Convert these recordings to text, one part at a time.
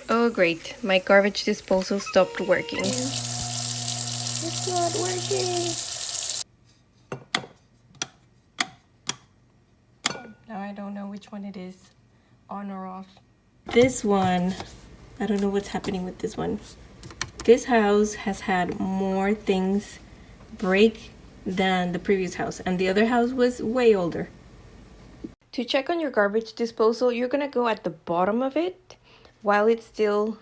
Oh great, my garbage disposal stopped working. It's not working. Now I don't know which one it is, on or off. This one, I don't know what's happening with this one. This house has had more things break than the previous house, and the other house was way older. To check on your garbage disposal, you're gonna go at the bottom of it while it's still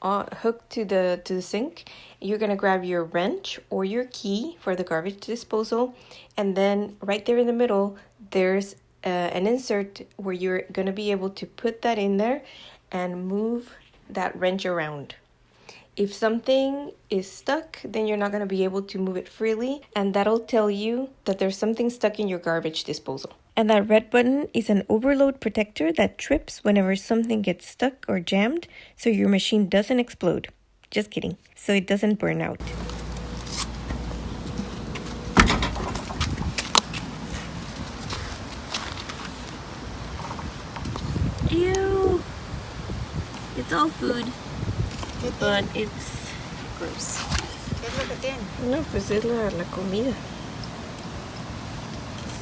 hooked to the sink. You're gonna grab your wrench or your key for the garbage disposal, and then right there in the middle there's an insert where you're gonna be able to put that in there and move that wrench around. If something is stuck, then you're not gonna be able to move it freely, and that'll tell you that there's something stuck in your garbage disposal. And that red button is an overload protector that trips whenever something gets stuck or jammed, so your machine doesn't explode. Just kidding. So it doesn't burn out. Ew! It's all food, but it's gross. ¿Qué es lo que tiene? No, pues es la comida.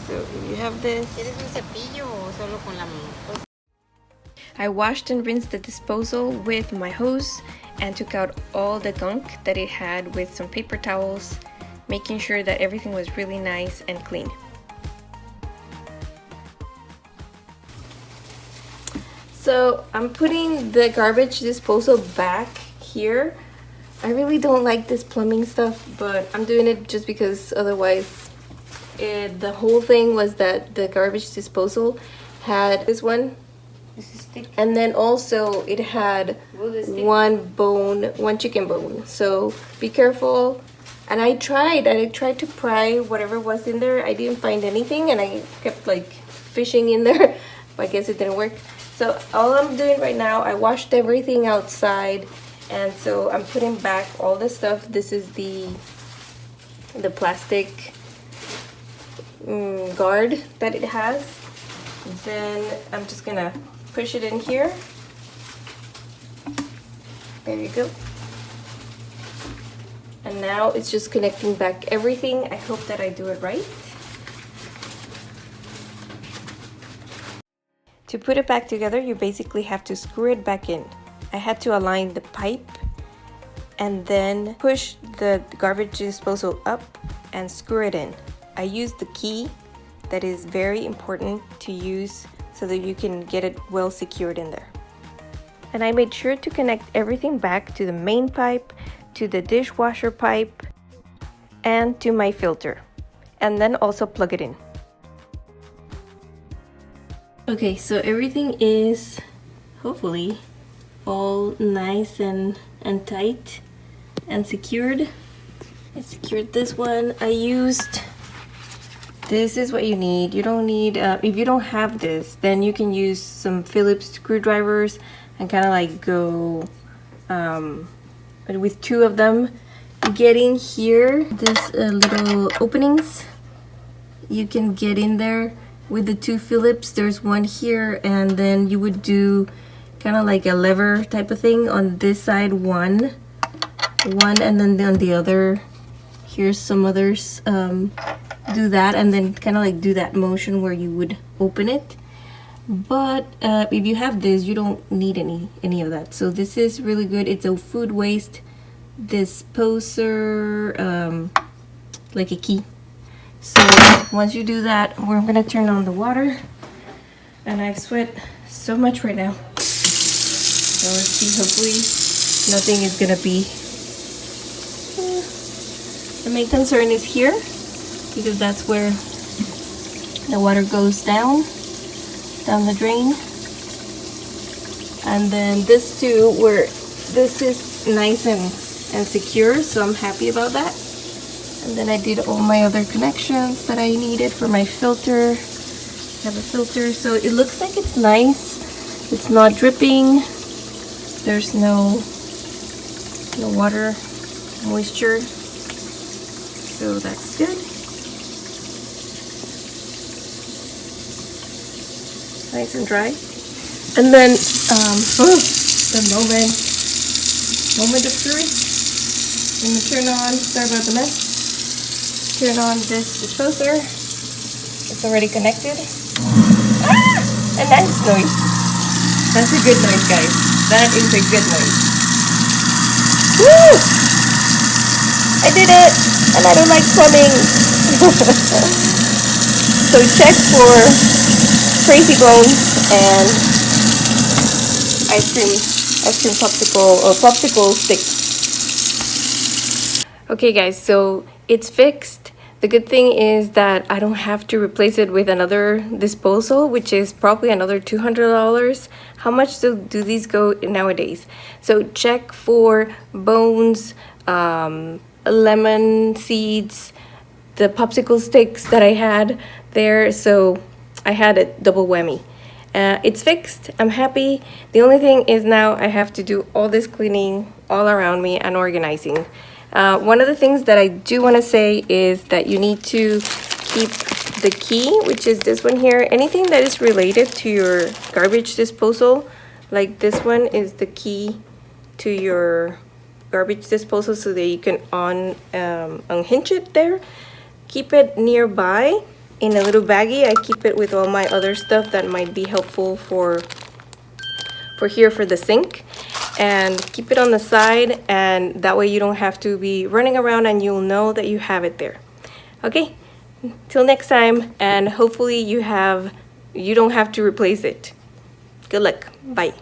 So you have this. ¿Quieres un cepillo o solo con la mano? I washed and rinsed the disposal with my hose and took out all the gunk that it had with some paper towels, making sure that everything was really nice and clean. So I'm putting the garbage disposal back here. I really don't like this plumbing stuff, but I'm doing it just because otherwise the whole thing was that the garbage disposal had this one, and then also it had one chicken bone. So be careful. And I tried to pry whatever was in there. I didn't find anything, and I kept like fishing in there, but I guess it didn't work. So all I'm doing right now, I washed everything outside, and so I'm putting back all the stuff. This is the plastic guard that it has. Then I'm just gonna push it in here. There you go. And now it's just connecting back everything. I hope that I do it right. To put it back together, you basically have to screw it back in. I had to align the pipe and then push the garbage disposal up and screw it in. I used the key that is very important to use so that you can get it well secured in there. And I made sure to connect everything back to the main pipe, to the dishwasher pipe, and to my filter. And then also plug it in. Okay, so everything is hopefully all nice and tight and secured. I secured this one. I used, this is what you need. You don't need, if you don't have this, then you can use some Phillips screwdrivers and kind of like go with two of them. Getting here, this little openings, you can get in there with the two Phillips. There's one here, and then you would do kind of like a lever type of thing on this side, one, and then on the other. Here's some others. Do that, and then kind of like do that motion where you would open it. But if you have this, you don't need any of that. So this is really good. It's a food waste disposer, like a key. So once you do that, we're gonna turn on the water, and I've sweat so much right now. So let's see, hopefully nothing is gonna be. The main concern is here, because that's where the water goes down the drain. And then this too, where this is nice and secure, so I'm happy about that. And then I did all my other connections that I needed for my filter. I have a filter, so it looks like it's nice. It's not dripping. There's no water moisture, so that's good. Nice and dry. And then the moment of truth. I'm gonna turn on, sorry about the mess, turn on this disposer. It's already connected. Ah! A nice noise. That's a good noise, guys. That is a good noise. Woo! I did it! And I don't like plumbing. So check for crazy bones and ice cream popsicle or popsicle sticks. Okay guys, so it's fixed. The good thing is that I don't have to replace it with another disposal, which is probably another $200. How much do these go nowadays? So check for bones, lemon seeds, the popsicle sticks that I had there. So I had a double whammy. It's fixed. I'm happy. The only thing is now I have to do all this cleaning all around me and organizing. One of the things that I do want to say is that you need to keep the key, which is this one here. Anything that is related to your garbage disposal, like this one is the key to your garbage disposal so that you can unhinge it there. Keep it nearby in a little baggie. I keep it with all my other stuff that might be helpful for here for the sink, and keep it on the side, and that way you don't have to be running around and you'll know that you have it there. Okay, till next time, and hopefully you don't have to replace it. Good luck. Bye.